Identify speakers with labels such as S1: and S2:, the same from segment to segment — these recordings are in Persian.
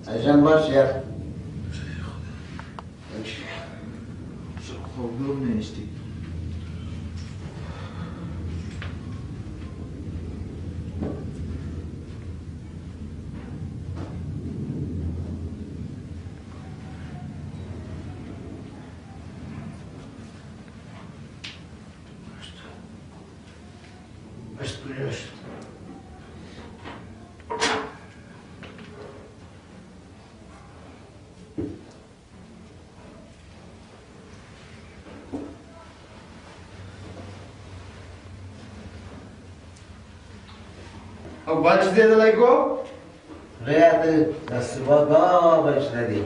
S1: اجان باش یار
S2: خوب دور نشتی
S1: او بچ دیدلی کو؟ ریاد دست با بچ دیدی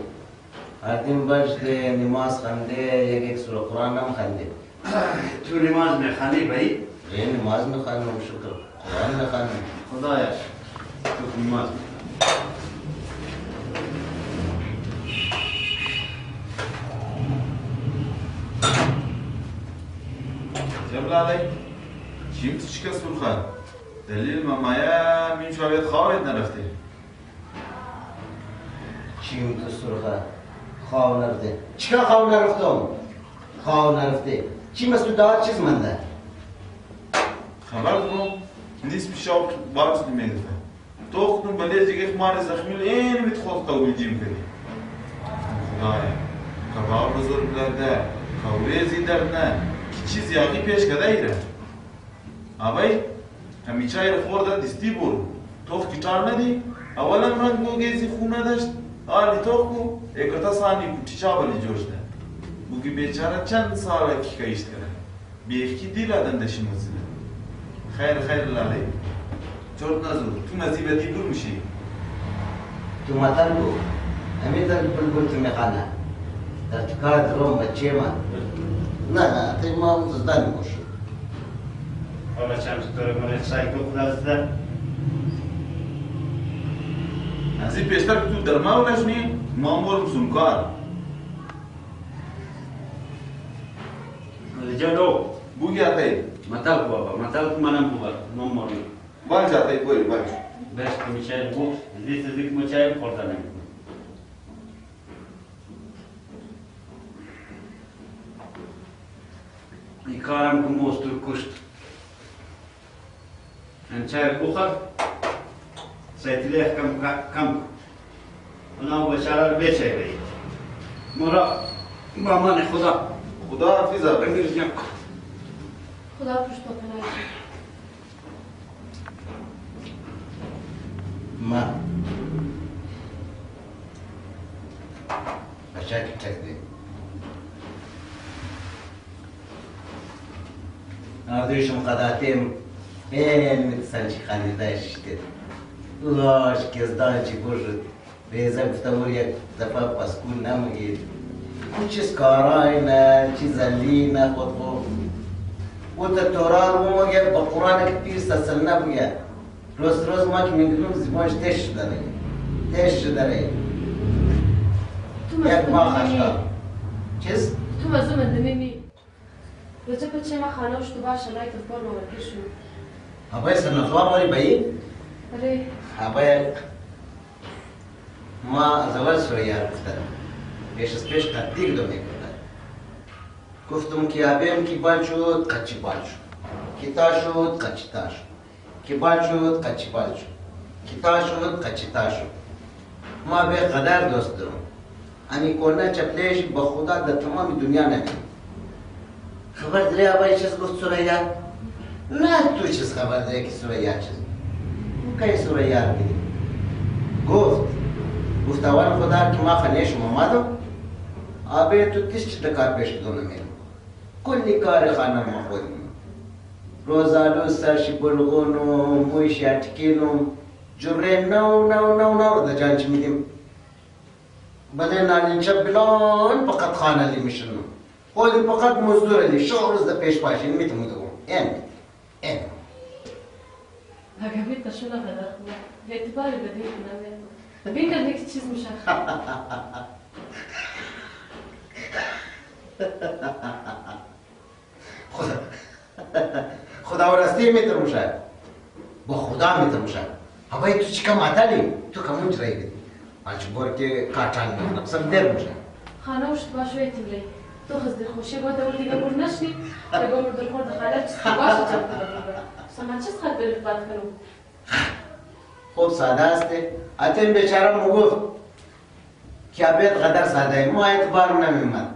S1: آدم بچ دی نماز خنده یک سوره قرآن هم خنده
S3: تو نماز میخوانی بایی؟
S1: نماز میخوانم شکر قرآن میخوانم
S3: خدایش تو نماز
S2: جبل علی چیم تو شکست بخواد دلیل مامایا میم شاید خوابت نرفته
S1: چیم تو سرخه خواب نرفته چیکار خواب نرفتم؟ خواب نرفته چی مسئول دار چیز منده؟
S2: خبر دارم نیست پیشاب باز نمیگفته تو خودم بله دیگه خمار زخمی این میت خود قبول جیم کنی خدایا کباب بزرگ بلده کوریزی درد نه کی چیز یاقی پیش کده ایره آبای همیشه ایره خورده دستی برو توخ کتار ندی اولا رنگ گوگیزی خونه داشت آلی توخو اکتا ثانی بوتی چابلی جوش ده بوگی بیچاره چند ساله کی کهیشت کنه بیخی دیل آدم دشی موزیده خیر لاله چرت نزور تو مزیبتی دور میشی
S1: تو مطل کو همین در بلبل تو میخانه در کار درم بچه من نه تی ما زدن باشه
S3: حالا چند چطوره کنه سعی تو خدا زده؟
S2: از این پیشتر که تو در ما ولشنی ما مورم سنکار
S3: جلو
S2: بوگی آتایی
S3: مطل کو بابا مطل کو منم بوبر نماری
S2: باش آتایی بوی باش
S3: بس که میشه بود لیست دیگه مچای خورده نمیکنه این کارم که مستور کشت انچای بخور سیتلیخ کم اونا بچاره رو بیچه بایی مرا با من
S2: خدا حافظ آقا
S3: امیر جان
S4: خدا پشت پناه
S1: ما بچه که چک دی آدویشم قداتیم این میتسان چی خانیده شده لاش کزدان چی گوشد بیزه گفتمور یک دفعه پسکون نمگید اون چیز کارای نه چیز زلی نه خود خود او تا توران رو مگه با قرآن که پیر سسل نبگه روز ما که میگنم زیبانش تش شده ره یک ما خشتا چیز؟
S4: تو مزوم اندمی بچه بچه ما خانه شدو باشه لایت فور مورکی شو
S1: آبای سنفوار ماری بایی؟
S4: اره
S1: آبای ما از اول سوریار گفتم پیش از پیش قدیق دو میکردن گفتم که آبیم کی بال شد قچی بال شد کی تا شد قچی تا شد کی بال شد قچی بال شد کی تا شد قچی تا شد ما به قدر دوست دارم امی کنه چپلیش با خدا در تمام دنیا نمیم خبر داری آبای چیز گفت سوریار؟ نه تو چیز خبر داری که سوریار چیز او که سوریار بیدی گفت اول خدا که ما خانهش اومدم آبه تو تیش چه کار پیش دونه میرم کلی کار خانه ما خودم روزالو سرشی بلغونو مویشی اتکینو جبره نو دا جانچ میدیم بله نالینچه بلان فقط خانه لی میشنم خودی فقط مزدور لی شو روز دا پیش پاشین میتونم دوم این
S4: اگه بیت شو نقدر خوبه به اعتباری بدهی کنم بین که دیگه چیز میشه
S1: خدا ورستی میترمشه با خدا میترمشه هوای تو چی کم عتلی تو کمون جرایی بدی مجبور که کاتان میکنم سم در میشه
S4: خانوش تو باشه ایتیلی تو خزد خوشی با دور دیگه بر نشنی بگم در خورد خاله تو باشه جاب بگم سما چیز خد بری بات کنم
S1: خب ساده است اتن بیچاره مگفت که بیت قدر ساده ما اعتبار نمیمد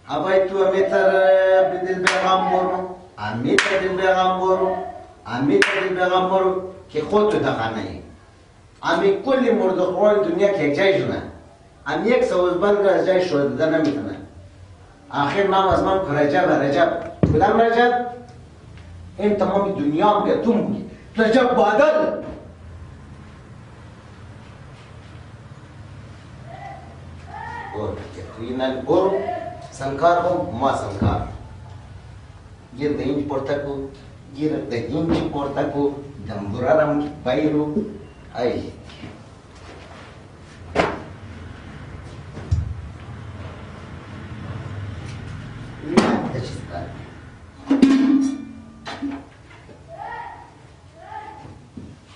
S1: ابای تو امیتر بدل پیغام برو امیتر بدل پیغام برو امیتر بدل پیغام برو که خود تو دخانه ای امی کلی مرد خوان دنیا که یک جای جونه امی یک سوزبند از جای شده نمیتونه آخر نام از من که رجب کدام رجب این تمام دنیا هم بیا تو میگی رجب بادل برو که توی نل برو سنکار هم ما سنکار گیر ده اینج پرتکو گیر ده اینج پرتکو دمبرارم بایرو ای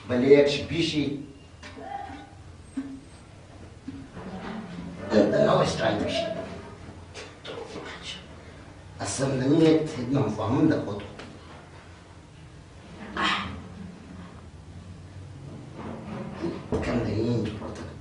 S1: بله یکش بیشی نوش ترائی بیشی اصلا نمیت نفهمون ده خود کم ده اینج پرتک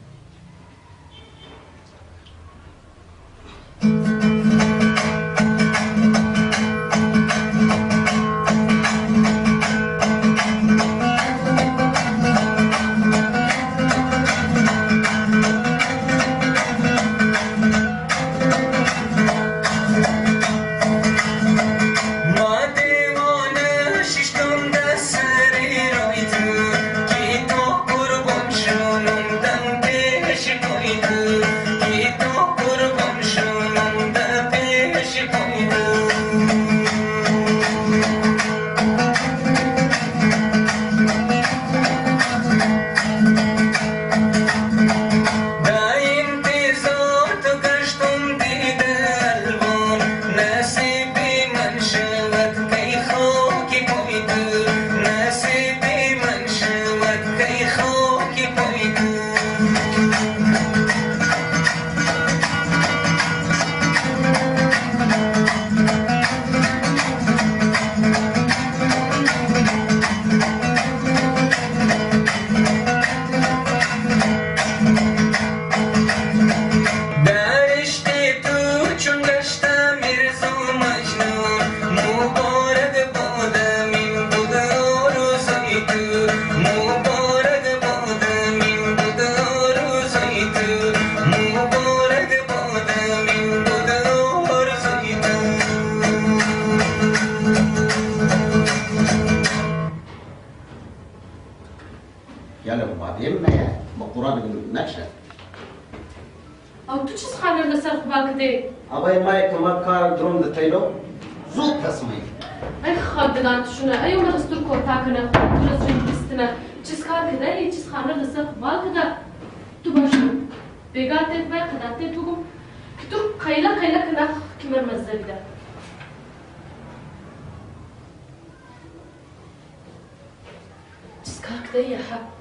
S1: ابای ما کمک کار درم دتایلو زود تصمیم
S4: ای خود دادن شونه ای اون دستور کوتا کنه تو رسوی بستنه چیز کار کده ای چیز خانه دسته بال کده تو باشو بگاته بای قداته تو گم که تو قیلا کنه کمر مزه بیده چیز کار کده یا حب